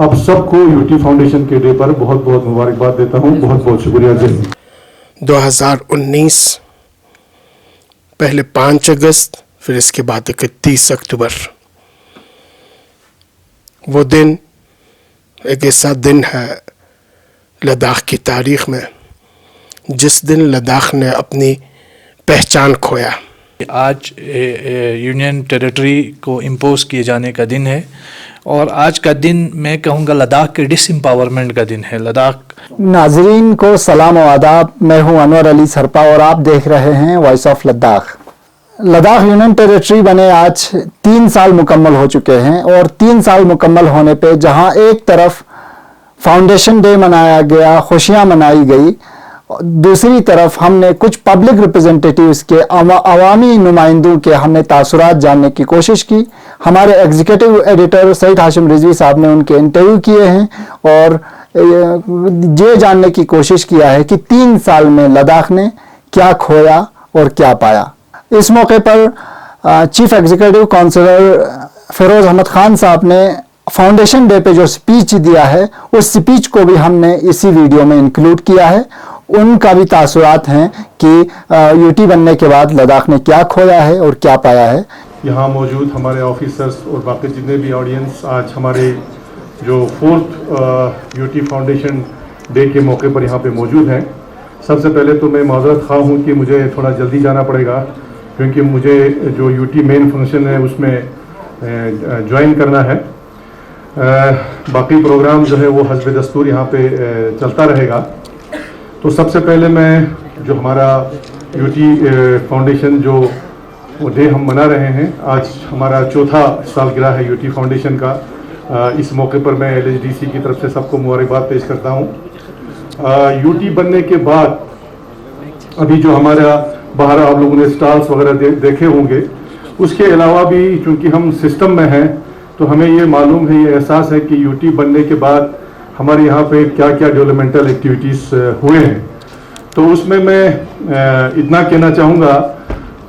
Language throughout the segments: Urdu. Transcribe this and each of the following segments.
آپ سب کو یوٹی فاؤنڈیشن کے ڈے پر بہت بہت مبارکباد دیتا ہوں. بہت بہت شکریہ. جی 2019 پہلے 5 اگست پھر اس کے بعد 31 اکتوبر. وہ دن ایک ایسا دن ہے لداخ کی تاریخ میں جس دن لداخ نے اپنی پہچان کھویا. آج یونین ٹیریٹری کو امپوز کیے جانے کا دن ہے اور آج کا دن میں کہوں گا لداخ کے ڈس امپاورمنٹ کا دن ہے. ناظرین کو سلام و آداب. میں ہوں انور علی سرپا اور آپ دیکھ رہے ہیں voice of Ladakh. Ladakh union territory بنے آج 3 سال مکمل ہو چکے ہیں اور 3 سال مکمل ہونے پہ جہاں ایک طرف فاؤنڈیشن ڈے منایا گیا، خوشیاں منائی گئی، دوسری طرف ہم نے کچھ پبلک ریپرزنٹیٹیوز کے عوامی نمائندوں کے ہم نے تاثرات جاننے کی کوشش کی. ہمارے ایگزیکٹو ایڈیٹر سعید ہاشم رضوی صاحب نے ان کے انٹرویو کیے ہیں اور یہ جاننے کی کوشش کیا ہے کہ 3 سال میں لداخ نے کیا کھویا اور کیا پایا. اس موقع پر chief executive councillor Feroz Ahmad Khan sahab نے فاؤنڈیشن ڈے پہ جو سپیچ دیا ہے اس سپیچ کو بھی ہم نے اسی ویڈیو میں انکلوڈ کیا ہے. ان کا بھی تاثرات ہیں کہ یوٹی بننے کے بعد لداخ نے کیا کھویا ہے اور کیا پایا ہے. یہاں موجود ہمارے آفیسرز اور باقی جتنے بھی آڈینس آج ہمارے جو 4th یوٹی فاؤنڈیشن ڈے کے موقع پر یہاں پہ موجود ہیں. سب سے پہلے تو میں معذرت خواہ ہوں کہ مجھے تھوڑا جلدی جانا پڑے گا کیونکہ مجھے جو یوٹی مین فنکشن ہے اس میں جوائن کرنا ہے. باقی پروگرام جو ہے وہ حسب دستور یہاں پہ چلتا رہے گا. تو سب سے پہلے میں جو ہمارا یوٹی فاؤنڈیشن جو ڈے ہم منا رہے ہیں، آج ہمارا 4تھا سالگرہ ہے یوٹی فاؤنڈیشن کا. اس موقع پر میں LHDC کی طرف سے سب کو مبارکباد پیش کرتا ہوں. یوٹی بننے کے بعد ابھی جو ہمارا باہر آپ لوگوں نے اسٹالس وغیرہ دیکھے ہوں گے، اس کے علاوہ بھی چونکہ ہم سسٹم میں ہیں تو ہمیں یہ معلوم ہے، یہ احساس ہے کہ یوٹی بننے کے بعد ہمارے یہاں پہ کیا کیا ڈیولپمنٹل ایکٹیویٹیز ہوئے ہیں. تو اس میں اتنا کہنا چاہوں گا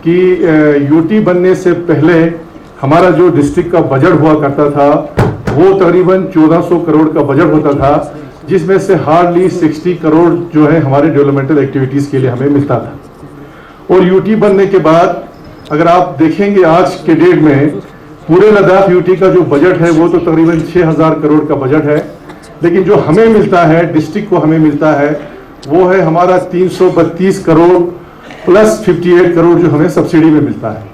کہ یوٹی بننے سے پہلے ہمارا جو ڈسٹرکٹ کا بجٹ ہوا کرتا تھا وہ تقریباً 1400 کروڑ کا بجٹ ہوتا تھا، جس میں سے ہارڈلی 60 کروڑ جو ہے ہمارے ڈیولپمنٹل ایکٹیویٹیز کے لیے ہمیں ملتا تھا. اور یوٹی بننے کے بعد اگر آپ دیکھیں گے آج کے ڈیٹ میں پورے لداخ یوٹی کا جو بجٹ ہے وہ تو تقریباً 6000 کروڑ کا بجٹ ہے، لیکن جو ہمیں ملتا ہے ڈسٹرکٹ کو ہمیں ملتا ہے وہ ہے ہمارا 332 کروڑ پلس 58 کروڑ جو ہمیں سبسڈی میں ملتا ہے.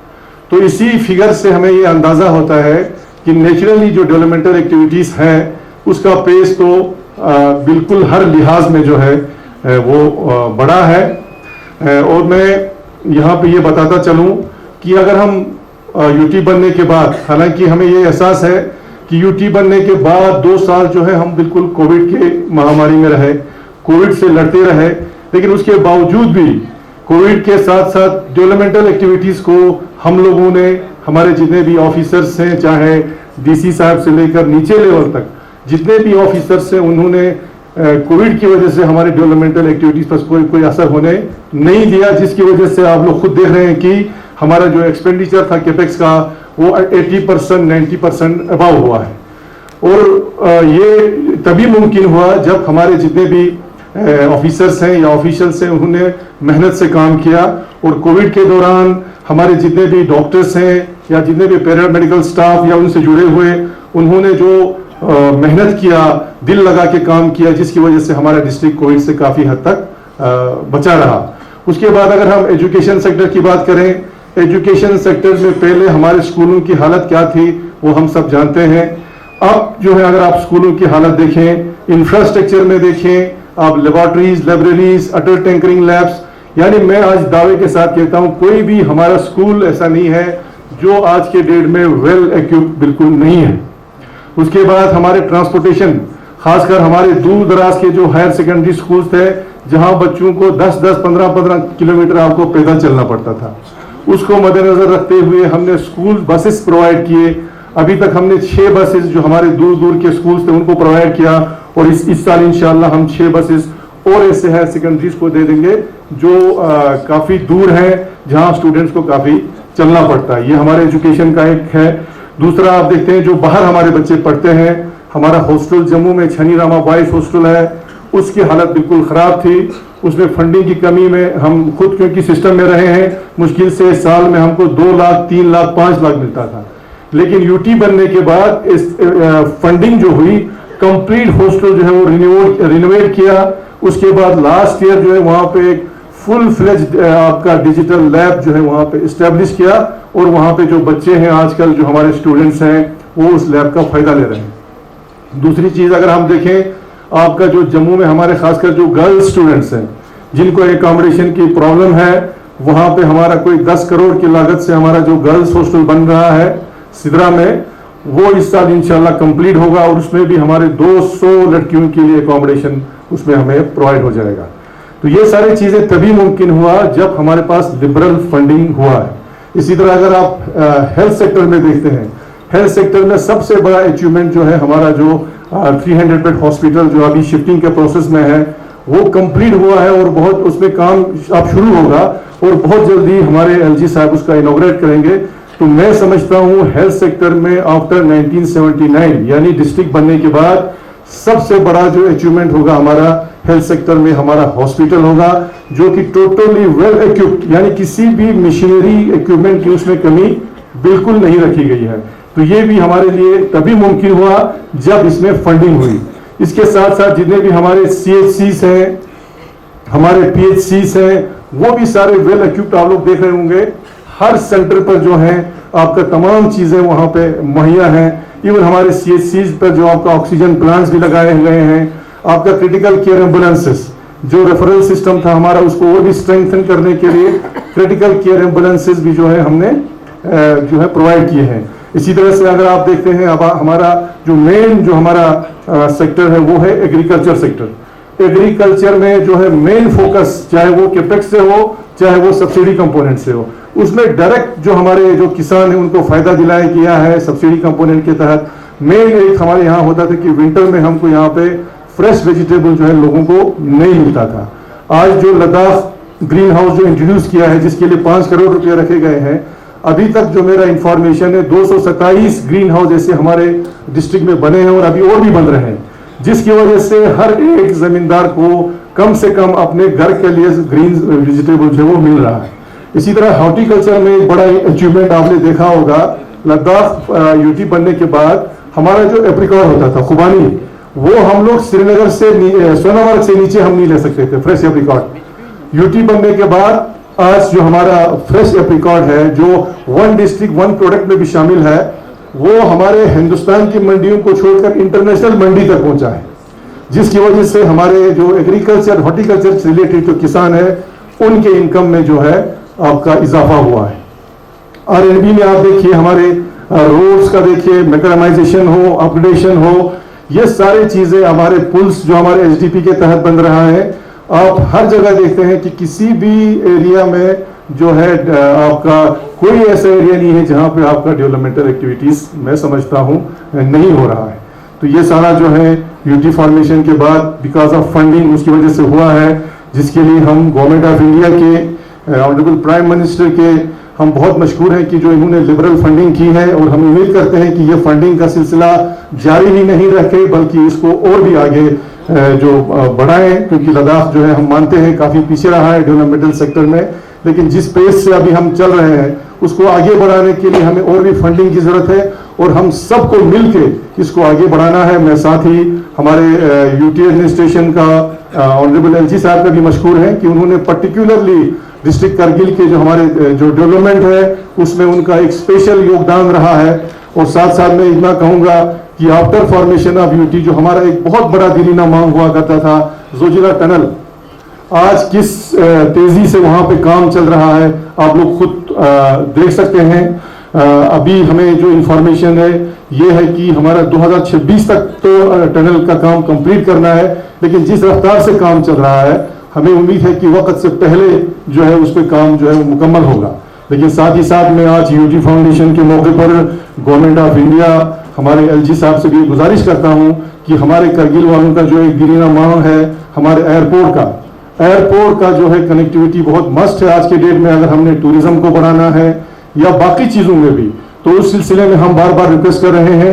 تو اسی فگر سے ہمیں یہ اندازہ ہوتا ہے کہ نیچرلی جو ڈیولپمنٹل ایکٹیویٹیز ہیں اس کا پیس تو بالکل ہر لحاظ میں جو ہے وہ بڑا ہے. اور میں یہاں پہ یہ بتاتا چلوں کہ اگر ہم یوٹی بننے کے بعد، حالانکہ ہمیں یہ احساس ہے کہ یوٹی بننے کے بعد 2 سال جو ہے ہم بالکل کووڈ کے مہاماری میں رہے، کووڈ سے لڑتے رہے، لیکن اس کے باوجود بھی کووڈ کے ساتھ ساتھ ڈیولپمنٹل ایکٹیویٹیز کو ہم لوگوں نے، ہمارے جتنے بھی آفیسرس ہیں چاہے DC صاحب سے لے کر نیچے لیول تک جتنے بھی آفیسرس ہیں، انہوں نے کووڈ کی وجہ سے ہمارے ڈیولپمنٹل ایکٹیویٹیز پر کوئی اثر ہونے نہیں دیا، جس کی وجہ سے آپ لوگ خود دیکھ رہے ہیں کہ ہمارا جو ایکسپینڈیچر تھا کیپیکس کا وہ 80% 90% اباؤ ہوا ہے. اور یہ تبھی ممکن ہوا جب ہمارے جتنے بھی آفیسرس ہیں یا آفیشلس ہیں انہوں نے محنت سے کام کیا. اور کووڈ کے دوران ہمارے جتنے بھی ڈاکٹرس ہیں یا جتنے بھی پیرا میڈیکل سٹاف یا ان سے جڑے ہوئے، انہوں نے جو محنت کیا، دل لگا کے کام کیا، جس کی وجہ سے ہمارا ڈسٹرکٹ کووڈ سے کافی حد تک بچا رہا. اس کے بعد اگر ہم ایجوکیشن سیکٹر کی بات کریں، ایجوکیشن سیکٹر میں پہلے ہمارے اسکولوں کی حالت کیا تھی وہ ہم سب جانتے ہیں. اب جو ہے اگر آپ اسکولوں کی حالت دیکھیں، انفراسٹرکچر میں دیکھیں، آپ لیبارٹریز، لائبریریز، اٹر ٹینکرنگ لیبس، یعنی میں آج دعوے کے ساتھ کہتا ہوں کوئی بھی ہمارا اسکول ایسا نہیں ہے جو آج کے ڈیٹ میں ویل ایکوپڈ بالکل نہیں ہے. اس کے بعد ہمارے ٹرانسپورٹیشن، خاص کر ہمارے دور دراز کے جو ہائر سیکنڈری سکولز تھے جہاں بچوں کو 10-10 15-15 کلومیٹر آپ کو پیدل چلنا پڑتا تھا، اس کو مد نظر رکھتے ہوئے ہم نے اسکول بسز پرووائڈ کیے. ابھی تک ہم نے 6 بسز جو ہمارے دور دور کے سکولز تھے ان کو پرووائڈ کیا، اور اس سال انشاءاللہ ہم 6 بسز اور ایسے ہائر سیکنڈریز کو دے دیں گے جو کافی دور ہیں، جہاں اسٹوڈنٹس کو کافی چلنا پڑتا ہے. یہ ہمارے ایجوکیشن کا ایک ہے. دوسرا آپ دیکھتے ہیں جو باہر ہمارے بچے پڑھتے ہیں، ہمارا ہاسٹل جموں میں چھنی راما بوائز ہاسٹل ہے، اس کی حالت بالکل خراب تھی، اس میں فنڈنگ کی کمی میں ہم خود کیونکہ سسٹم میں رہے ہیں، مشکل سے سال میں ہم کو 2 لاکھ 3 لاکھ 5 لاکھ ملتا تھا، لیکن یو ٹی بننے کے بعد اس فنڈنگ جو ہوئی کمپلیٹ ہاسٹل جو ہے وہ رینوویٹ کیا، اس کے بعد لاسٹ ایئر جو ہے وہاں پہ ایک فل فلیجڈ آپ کا ڈیجیٹل لیب جو ہے وہاں پہ اسٹیبلش کیا، اور وہاں پہ جو بچے ہیں آج کل جو ہمارے اسٹوڈنٹس ہیں وہ اس لیب کا فائدہ لے رہے ہیں۔ دوسری چیز اگر ہم دیکھیں آپ کا جو جموں میں ہمارے خاص کر جو گرل اسٹوڈنٹس ہیں جن کو اکاموڈیشن کی پرابلم ہے، وہاں پہ ہمارا کوئی 10 کروڑ کی لاگت سے ہمارا جو گرلس ہاسٹل بن رہا ہے سدرا میں، وہ اس سال انشاءاللہ کمپلیٹ ہوگا، اور اس میں بھی ہمارے 200 لڑکیوں کے لیے اکاموڈیشن اس میں ہمیں پرووائڈ ہو جائے گا۔ تو یہ ساری چیزیں تبھی ممکن ہوا جب ہمارے پاس لبرل فنڈنگ ہوا ہے۔ اسی طرح اگر آپ ہیلتھ سیکٹر میں دیکھتے ہیں، ہیلتھ سیکٹر میں سب سے بڑا اچیومنٹ جو ہے ہمارا جو 300 بیڈ ہاسپٹل جو ابھی شفٹنگ کے پروسیس میں ہے وہ کمپلیٹ ہوا ہے، اور بہت اس میں کام اب شروع ہوگا، اور بہت جلدی ہمارے ایل جی صاحب اس کا انوگریٹ کریں گے۔ تو میں سمجھتا ہوں ہیلتھ سیکٹر میں آفٹر 1979 یعنی ڈسٹرکٹ بننے کے بعد سب سے بڑا جو اچیومنٹ ہوگا ہمارا ہیلتھ سیکٹر میں ہمارا ہاسپٹل ہوگا، جو کہ ٹوٹلی ویل ایکوپڈ، یعنی کسی بھی مشینری ایکوپمنٹ کی اس میں کمی بالکل نہیں رکھی گئی ہے۔ تو یہ بھی ہمارے لیے تبھی ممکن ہوا جب اس میں فنڈنگ ہوئی۔ اس کے ساتھ ساتھ جتنے بھی ہمارے سی ایچ سیز ہیں، ہمارے پی ایچ سیز ہیں، وہ بھی سارے ویل ایکوپڈ آپ لوگ دیکھ رہے ہوں گے، ہر سینٹر پر جو ہیں آپ کا تمام چیزیں وہاں پہ مہیا ہیں۔ ایون ہمارے سی ایچ سیز پر جو آپ کا آکسیجن پلانٹس بھی لگائے ہوئے ہیں، آپ کا کرٹیکل کیئر ایمبولینسز جو ریفرل سسٹم تھا ہمارا اس کو اور بھی اسٹرینتھن کرنے کے لیے کرٹیکل کیئر ایمبولینسز بھی جو ہے ہم نے جو ہے پرووائڈ کیے ہیں۔ اسی طرح سے اگر آپ دیکھتے ہیں اب ہمارا جو مین جو ہمارا سیکٹر ہے وہ ہے ایگریکلچر سیکٹر۔ ایگریکلچر میں جو ہے مین فوکس چاہے وہ کیپیکس سے ہو چاہے وہ سبسڈی کمپوننٹ سے ہو، اس میں ڈائریکٹ جو ہمارے جو کسان ہیں ان کو فائدہ دلایا گیا ہے سبسڈی کمپوننٹ کے تحت۔ مین ایک ہمارے یہاں ہوتا تھا کہ ونٹر میں ہم کو یہاں پہ فریش ویجیٹیبل جو ہے لوگوں کو نہیں ملتا تھا۔ آج جو لداخ گرین ہاؤس جو انٹروڈیوس کیا ہے جس کے لیے 5 کروڑ روپے رکھے گئے ہیں، ابھی تک جو میرا انفارمیشن ہے 227 گرین ہاؤس ایسے ہمارے ڈسٹرکٹ میں بنے ہیں، اور ابھی اور بھی بن رہے ہیں، جس کی وجہ سے ہر ایک زمیندار کو کم سے کم اپنے گھر کے لیے گرین ویجیٹیبل جو ہے وہ مل رہا ہے۔ اسی طرح ہارٹیکلچر میں ایک بڑا اچیومنٹ آپ نے دیکھا ہوگا، لداخ یو ٹی بننے کے بعد ہمارا جو ایپریکاٹ ہوتا تھا خوبانی، وہ ہم لوگ سری نگر سے سونامرگ سے نیچے ہم نہیں لے سکتے تھے فریش ایپریکاٹ۔ یو ٹی بننے کے بعد آج جو ہمارا فریش ایپریکاٹ ہے جو 1 ڈسٹرکٹ 1 پروڈکٹ میں بھی شامل ہے، وہ ہمارے ہندوستان کی منڈیوں کو چھوڑ کر انٹرنیشنل منڈی تک پہنچا ہے، جس کی وجہ سے ہمارے جو ایگریکلچر ہارٹیکلچر سے ریلیٹڈ جو کسان ہیں ان کے انکم میں جو ہے آپ کا اضافہ ہوا ہے۔ R&D میں آپ دیکھیے ہمارے روڈز کا دیکھیے، میکڈمائزیشن ہو، اپگریڈیشن ہو، یہ ساری چیزیں ہمارے پلس جو ہمارے ایس ڈی پی کے تحت بن رہا ہے۔ آپ ہر جگہ دیکھتے ہیں کہ کسی بھی ایریا میں جو ہے آپ کا کوئی ایسا ایریا نہیں ہے جہاں پہ آپ کا ڈیولپمنٹل ایکٹیویٹیز میں سمجھتا ہوں نہیں ہو رہا ہے۔ تو یہ سارا جو ہے یو ٹی فارمیشن کے بعد بیکاز آف فنڈنگ اس کی وجہ سے ہوا ہے، جس کے لیے ہم گورنمنٹ آف انڈیا کے آنریبل پرائم منسٹر کے ہم بہت مشکور ہیں کہ جو انہوں نے لبرل فنڈنگ کی ہے، اور ہم امید کرتے ہیں کہ یہ فنڈنگ کا سلسلہ جاری ہی نہیں رکھے بلکہ اس کو اور بھی آگے جو بڑھائیں، کیونکہ لداخ جو ہے ہم مانتے ہیں کافی پیچھے رہا ہے ڈیولپمنٹل سیکٹر میں، لیکن جس پیس سے ابھی ہم چل رہے ہیں اس کو آگے بڑھانے کے لیے ہمیں اور بھی فنڈنگ کی ضرورت ہے، اور ہم سب کو مل کے اس کو آگے بڑھانا ہے۔ میں ساتھ ہی ہمارے یو ٹی ایڈمنسٹریشن کا آنریبل ایل جی صاحب کا بھی مشکور ہے کہ انہوں نے پرٹیکولرلی ڈسٹرکٹ کرگل کے جو ہمارے جو ڈیولپمنٹ ہے اس میں ان کا ایک اسپیشل یوگدان رہا ہے۔ اور ساتھ ساتھ میں اتنا کہوں گا کہ after formation of U T جو ہمارا ایک بہت بڑا دیرینہ مانگ ہوا کرتا تھا زوجیلا ٹنل، آج کس تیزی سے وہاں پہ کام چل رہا ہے آپ لوگ خود دیکھ سکتے ہیں۔ ابھی ہمیں جو انفارمیشن ہے یہ ہے کہ ہمارا 2026 تک تو ٹنل کا کام کمپلیٹ کرنا ہے، لیکن جس رفتار سے کام چل رہا ہے ہمیں امید ہے کہ وقت سے پہلے جو ہے اس پہ کام جو ہے مکمل ہوگا۔ لیکن ساتھ ہی ساتھ میں آج یو ٹی فاؤنڈیشن کے موقع پر گورنمنٹ آف انڈیا ہمارے ایل جی صاحب سے بھی گزارش کرتا ہوں کہ ہمارے کرگل والوں کا جو ایک دیرینہ مانگ ہے ہمارے ایئرپورٹ کا جو ہے کنیکٹیویٹی بہت مسٹ ہے آج کے ڈیٹ میں، اگر ہم نے ٹوریزم کو بڑھانا ہے یا باقی چیزوں میں بھی، تو اس سلسلے میں ہم بار بار ریکویسٹ کر رہے ہیں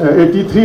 83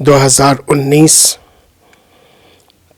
2019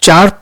4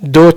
2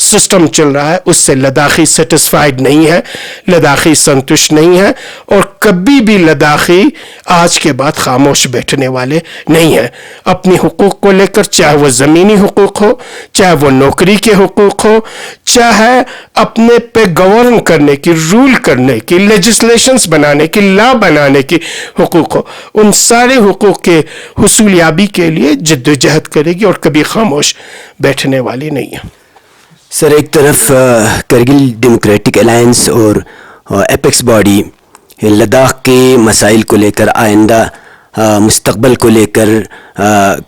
سسٹم چل رہا ہے اس سے لداخی سیٹسفائیڈ نہیں ہے، لداخی سنتشٹ نہیں ہے، اور کبھی بھی لداخی آج کے بعد خاموش بیٹھنے والے نہیں ہیں. اپنی حقوق کو لے کر، چاہے وہ زمینی حقوق ہو، چاہے وہ نوکری کے حقوق ہو، چاہے اپنے پہ گورن کرنے کی، رول کرنے کی، لیجسلیشنز بنانے کی، لا بنانے کی حقوق ہو، ان سارے حقوق کے حصولیابی کے لیے جد و جہد کرے گی اور کبھی خاموش بیٹھنے والی نہیں ہے. سر، ایک طرف کرگل ڈیموکریٹک الائنس اور ایپیکس باڈی لداخ کے مسائل کو لے کر، آئندہ مستقبل کو لے کر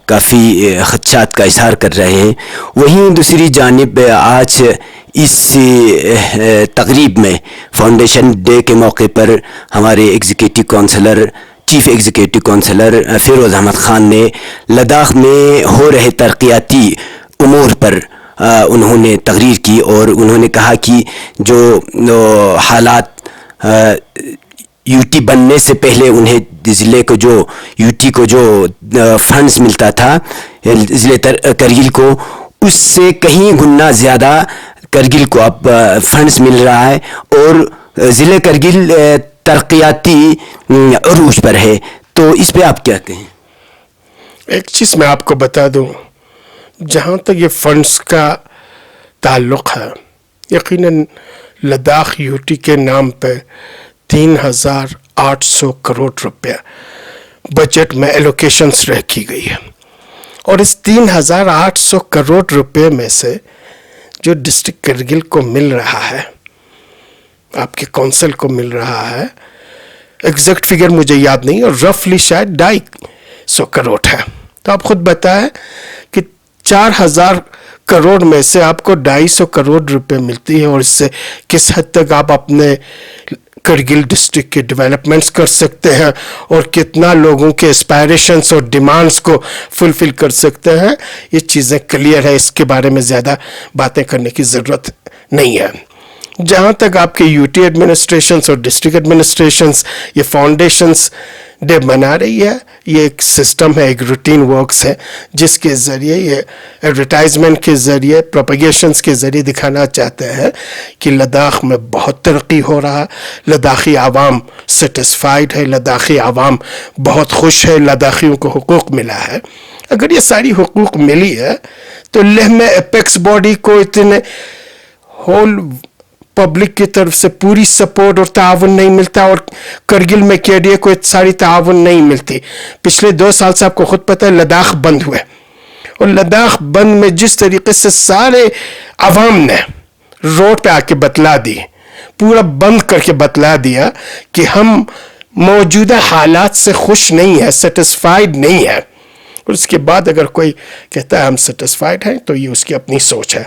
کافی خدشات کا اظہار کر رہے ہیں، وہیں دوسری جانب آج اس تقریب میں فاؤنڈیشن ڈے کے موقع پر ہمارے executive councillor, chief executive councillor Feroz Ahmad Khan نے لداخ میں ہو رہے ترقیاتی امور پر انہوں نے تقریر کی، اور انہوں نے کہا کہ جو حالات یو ٹی بننے سے پہلے انہیں ضلع کو جو یو ٹی کو جو فنڈز ملتا تھا ضلع کرگل کو، اس سے کہیں گنا زیادہ کرگل کو اب فنڈز مل رہا ہے، اور ضلع کرگل ترقیاتی عروج پر ہے. تو اس پہ آپ کیا کہیں؟ ایک چیز میں آپ کو بتا دوں، جہاں تک یہ فنڈز کا تعلق ہے، یقیناً لداخ یو ٹی کے نام پہ 3,800 کروڑ روپیہ بجٹ میں ایلوکیشنز رکھی گئی ہے، اور اس 3,800 کروڑ روپے میں سے جو ڈسٹرکٹ کرگل کو مل رہا ہے، آپ کے کونسل کو مل رہا ہے، ایگزیکٹ فگر مجھے یاد نہیں، اور رفلی شاید 250 کروڑ ہے. تو آپ خود بتائیں کہ 4,000 کروڑ میں سے آپ کو 250 کروڑ روپے ملتی ہے، اور اس سے کس حد تک آپ اپنے کرگل ڈسٹرکٹ کے ڈیولپمنٹس کر سکتے ہیں، اور کتنا لوگوں کے اسپائریشنز اور ڈیمانڈز کو فلفل کر سکتے ہیں، یہ چیزیں کلیئر ہے، اس کے بارے میں زیادہ باتیں کرنے کی ضرورت نہیں ہے. جہاں تک آپ کے یو ٹی ایڈمنسٹریشنز اور ڈسٹرکٹ ایڈمنسٹریشنز یہ فاؤنڈیشنز ڈے بنا رہی ہے، یہ ایک سسٹم ہے، ایک روٹین ورکس ہے، جس کے ذریعے یہ ایڈورٹائزمنٹ کے ذریعے، پروپیگیشنز کے ذریعے دکھانا چاہتے ہیں کہ لداخ میں بہت ترقی ہو رہا، لداخی عوام سیٹسفائیڈ ہے، لداخی عوام بہت خوش ہے، لداخیوں کو حقوق ملا ہے. اگر یہ ساری حقوق ملی ہے تو لہم ایپیکس باڈی کو اتنے ہول پبلک کی طرف سے پوری سپورٹ اور تعاون نہیں ملتا، اور کرگل میں کے ڈی اے کو ساری تعاون نہیں ملتی. پچھلے 2 سال سے آپ کو خود پتہ ہے لداخ بند ہوئے، اور لداخ بند میں جس طریقے سے سارے عوام نے روڈ پہ آ کے بتلا دی، پورا بند کر کے بتلا دیا کہ ہم موجودہ حالات سے خوش نہیں ہیں، سیٹسفائیڈ نہیں ہیں. اور اس کے بعد اگر کوئی کہتا ہے ہم سیٹسفائیڈ ہیں تو یہ اس کی اپنی سوچ ہے،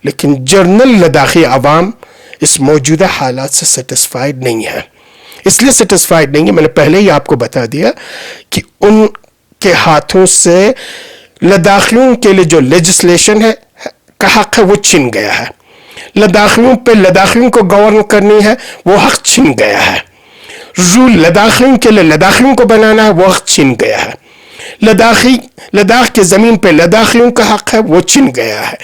لیکن جنرل لداخی عوام اس موجودہ حالات سے سیٹسفائیڈ نہیں ہے. اس لیے سیٹسفائیڈ نہیں ہے، میں نے پہلے ہی آپ کو بتا دیا کہ ان کے ہاتھوں سے لداخیوں کے لیے جو لیجسلیشن ہے کا حق ہے وہ چھن گیا ہے. لداخیوں پہ لداخیوں کو گورن کرنی ہے وہ حق چھن گیا ہے. رول لداخیوں کے لیے لداخیوں کو بنانا ہے وہ حق چھن گیا ہے. لداخ کے زمین پہ لداخیوں کا حق ہے وہ چھن گیا ہے.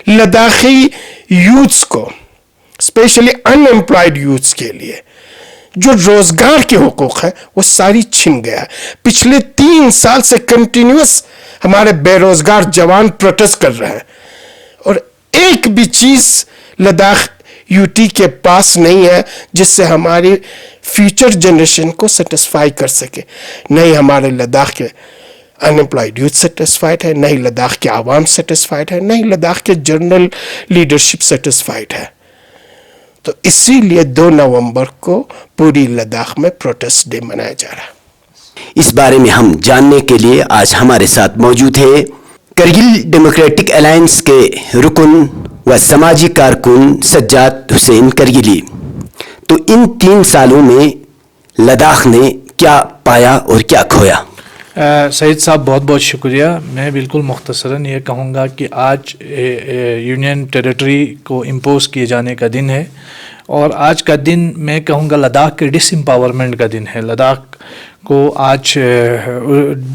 لداخی یوتھس کو، اسپیشلی ان امپلائڈ یوتھس کے لیے جو روزگار کے حقوق ہیں وہ ساری چھن گیا ہے. پچھلے 3 سال سے کنٹینیوس ہمارے بے روزگار جوان پروٹیسٹ کر رہے ہیں، اور ایک بھی چیز لداخ یو ٹی کے پاس نہیں ہے جس سے ہماری فیوچر جنریشن کو سیٹسفائی کر سکے. نہیں ہمارے لداخ کے ان امپلائڈ یوتھ سیٹسفائیڈ ہے، نہیں لداخ کے عوام سیٹسفائیڈ ہے، نہیں لداخ کے جنرل لیڈرشپ سیٹسفائیڈ ہے. تو اسی لیے 2 نومبر کو پوری لداخ میں پروٹیسٹ ڈے منایا جا رہا ہے. اس بارے میں ہم جاننے کے لیے آج ہمارے ساتھ موجود ہے کرگل ڈیموکریٹک الائنس کے رکن و سماجی کارکن سجاد حسین کرگلی. تو ان 3 سالوں میں لداخ نے کیا پایا اور کیا کھویا؟ سعید صاحب بہت بہت شکریہ. میں بالکل مختصراً یہ کہوں گا کہ آج یونین ٹیریٹری کو امپوز کیے جانے کا دن ہے، اور آج کا دن میں کہوں گا لداخ کے ڈس امپاورمنٹ کا دن ہے. لداخ کو آج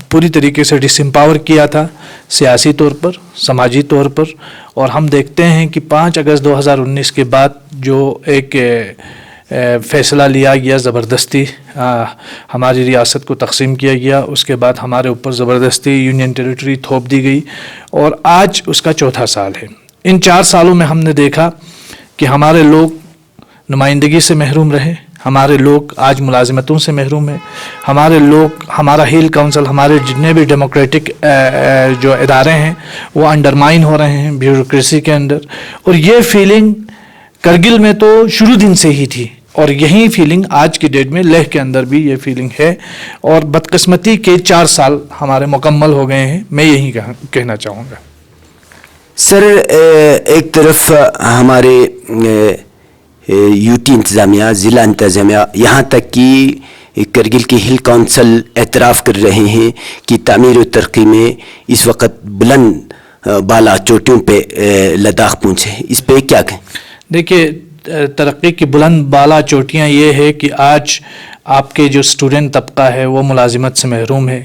پوری طریقے سے ڈس امپاور کیا تھا سیاسی طور پر, سماجی طور پر, اور ہم دیکھتے ہیں کہ 5 اگست 2019 کے بعد جو ایک فیصلہ لیا گیا, زبردستی ہماری ریاست کو تقسیم کیا گیا, اس کے بعد ہمارے اوپر زبردستی یونین ٹیریٹری تھوپ دی گئی, اور آج اس کا 4تھا سال ہے. ان 4 سالوں میں ہم نے دیکھا کہ ہمارے لوگ نمائندگی سے محروم رہے, ہمارے لوگ آج ملازمتوں سے محروم ہیں, ہمارے لوگ, ہمارا ہل کونسل, ہمارے جتنے بھی ڈیموکریٹک جو ادارے ہیں وہ انڈرمائن ہو رہے ہیں بیوروکریسی کے اندر. اور یہ فیلنگ کرگل میں تو شروع دن سے ہی تھی, اور یہی فیلنگ آج کی ڈیٹ میں لیہ کے اندر بھی یہ فیلنگ ہے, اور بدقسمتی کے 4 سال ہمارے مکمل ہو گئے ہیں, میں یہی کہنا چاہوں گا. سر ایک طرف ہمارے یوٹی انتظامیہ, ضلع انتظامیہ, یہاں تک کہ کرگل کی ہل کونسل اعتراف کر رہے ہیں کہ تعمیر و ترقی میں اس وقت بلند بالا چوٹیوں پہ لداخ پہنچے, اس پہ کیا کہیں؟ دیکھیے, ترقی کی بلند بالا چوٹیاں یہ ہے کہ آج آپ کے جو اسٹوڈنٹ طبقہ ہے وہ ملازمت سے محروم ہے,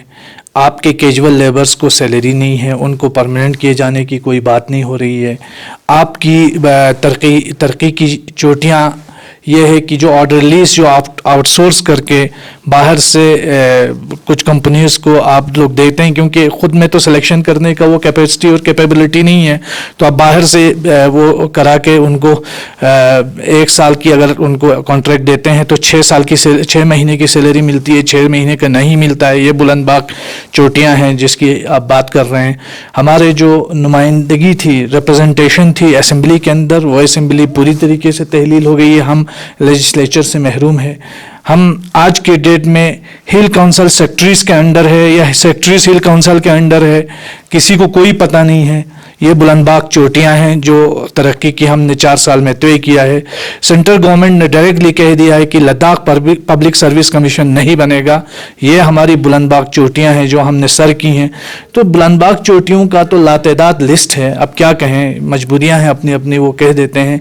آپ کے کیجول لیبرز کو سیلری نہیں ہے, ان کو پرماننٹ کیے جانے کی کوئی بات نہیں ہو رہی ہے. آپ کی ترقی کی چوٹیاں یہ ہے کہ جو آرڈرلیز جو آؤٹ سورس کر کے باہر سے کچھ کمپنیز کو آپ لوگ دیتے ہیں, کیونکہ خود میں تو سلیکشن کرنے کا وہ کیپیسٹی اور کیپیبلٹی نہیں ہے, تو آپ باہر سے وہ کرا کے ان کو 1 سال کی اگر ان کو کانٹریکٹ دیتے ہیں تو 6 مہینے کی سیلری ملتی ہے, 6 مہینے کا نہیں ملتا ہے. یہ بلند باغ چوٹیاں ہیں جس کی آپ بات کر رہے ہیں. ہمارے جو نمائندگی تھی, ریپرزنٹیشن تھی اسمبلی کے اندر, وہ اسمبلی پوری طریقے سے تحلیل ہو گئی ہے, ہم لیجسلیچر سے محروم ہے. ہم آج کے ڈیٹ میں ہل کونسل سیکٹریز کے انڈر ہے یا سیکٹریز ہل کونسل کے انڈر ہے, کسی کو کوئی پتہ نہیں ہے. یہ بلند باغ چوٹیاں ہیں جو ترقی کی ہم نے 4 سال میں طے کیا ہے. سینٹرل گورنمنٹ نے ڈائریکٹلی کہہ دیا ہے کہ لداخ پبلک سروس کمیشن نہیں بنے گا. یہ ہماری بلند باغ چوٹیاں ہیں جو ہم نے سر کی ہیں. تو بلند باغ چوٹیوں کا تو لاتعداد لسٹ ہے, اب کیا کہیں, مجبوریاں ہیں اپنی اپنی, وہ کہہ دیتے ہیں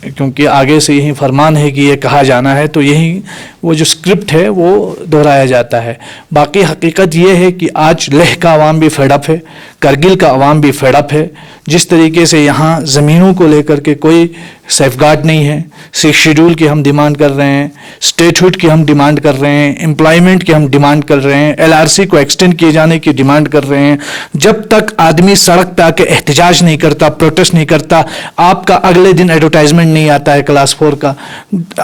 کیونکہ آگے سے یہی فرمان ہے کہ یہ کہا جانا ہے, تو یہی وہ جو اسکرپٹ ہے وہ دہرایا جاتا ہے. باقی حقیقت یہ ہے کہ آج لیہ کا عوام بھی فیڈ اپ ہے, کرگل کا عوام بھی فیڈ اپ ہے. جس طریقے سے یہاں زمینوں کو لے کر کے کوئی سیف گارڈ نہیں ہے, 6 شیڈول کی ہم ڈیمانڈ کر رہے ہیں, اسٹیٹہڈ کی ہم ڈیمانڈ کر رہے ہیں, امپلائمنٹ کی ہم ڈیمانڈ کر رہے ہیں, LRC کو ایکسٹینڈ کیے جانے کی ڈیمانڈ کر رہے ہیں. جب تک آدمی سڑک پہ آ کے احتجاج نہیں کرتا, پروٹیسٹ نہیں کرتا, آپ کا اگلے دن ایڈورٹائزمنٹ نہیں آتا ہے کلاس 4 کا,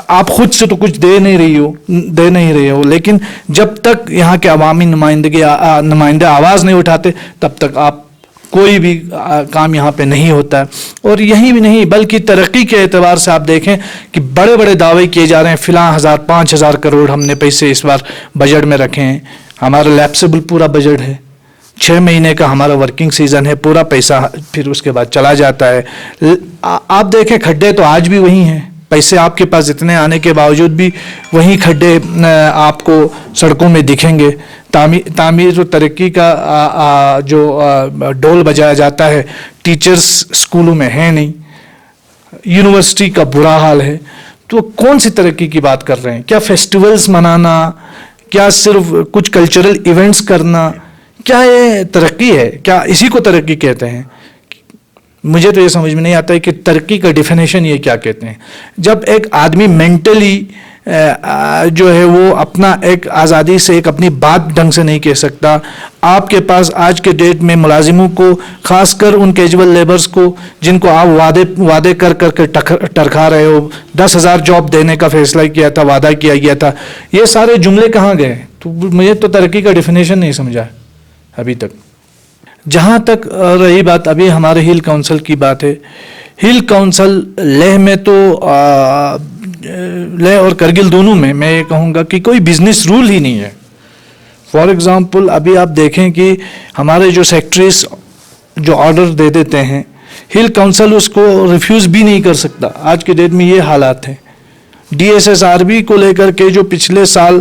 آپ خود سے تو کچھ دے نہیں رہے ہو, لیکن جب تک یہاں کے عوامی نمائندے آواز نہیں اٹھاتے تب تک آپ کوئی بھی کام یہاں پہ نہیں ہوتا ہے. اور یہی بھی نہیں بلکہ ترقی کے اعتبار سے آپ دیکھیں کہ بڑے بڑے دعوے کیے جا رہے ہیں, فلاں 5,000 کروڑ ہم نے پیسے اس بار بجٹ میں رکھے ہیں. ہمارا لیپسیبل پورا بجٹ ہے, 6 مہینے کا ہمارا ورکنگ سیزن ہے, پورا پیسہ پھر اس کے بعد چلا جاتا ہے. آپ دیکھیں کھڈے تو آج بھی وہی ہیں, پیسے آپ کے پاس اتنے آنے کے باوجود بھی وہی کھڈے آپ کو سڑکوں میں دکھیں گے. تعمیر و ترقی کا جو ڈول بجایا جاتا ہے, ٹیچرز اسکولوں میں ہے نہیں, یونیورسٹی کا برا حال ہے. تو کون سی ترقی کی بات کر رہے ہیں؟ کیا فیسٹیولز منانا, کیا صرف کچھ کلچرل ایونٹس کرنا, کیا یہ ترقی ہے؟ کیا اسی کو ترقی کہتے ہیں؟ مجھے تو یہ سمجھ میں نہیں آتا ہے کہ ترقی کا ڈیفینیشن یہ کیا کہتے ہیں. جب ایک آدمی مینٹلی جو ہے وہ اپنا ایک آزادی سے ایک اپنی بات ڈھنگ سے نہیں کہہ سکتا, آپ کے پاس آج کے ڈیٹ میں ملازموں کو, خاص کر ان کیجول لیبرز کو جن کو آپ وعدے کر کے ٹرکھا رہے ہو, 10,000 جاب دینے کا فیصلہ کیا تھا, وعدہ کیا گیا تھا, یہ سارے جملے کہاں گئے؟ تو مجھے تو ترقی کا ڈیفینیشن نہیں سمجھا ابھی تک. جہاں تک رہی بات ابھی ہمارے ہل کونسل کی بات ہے, ہل کونسل لیہ میں تو لیہ اور کرگل دونوں میں یہ کہوں گا کہ کوئی بزنس رول ہی نہیں ہے. فار ایگزامپل ابھی آپ دیکھیں کہ ہمارے جو سیکٹریز جو آرڈر دے دیتے ہیں, ہل کونسل اس کو ریفیوز بھی نہیں کر سکتا. آج کے ڈیٹ میں یہ حالات ہیں. DSSRB کو لے کر کے جو پچھلے سال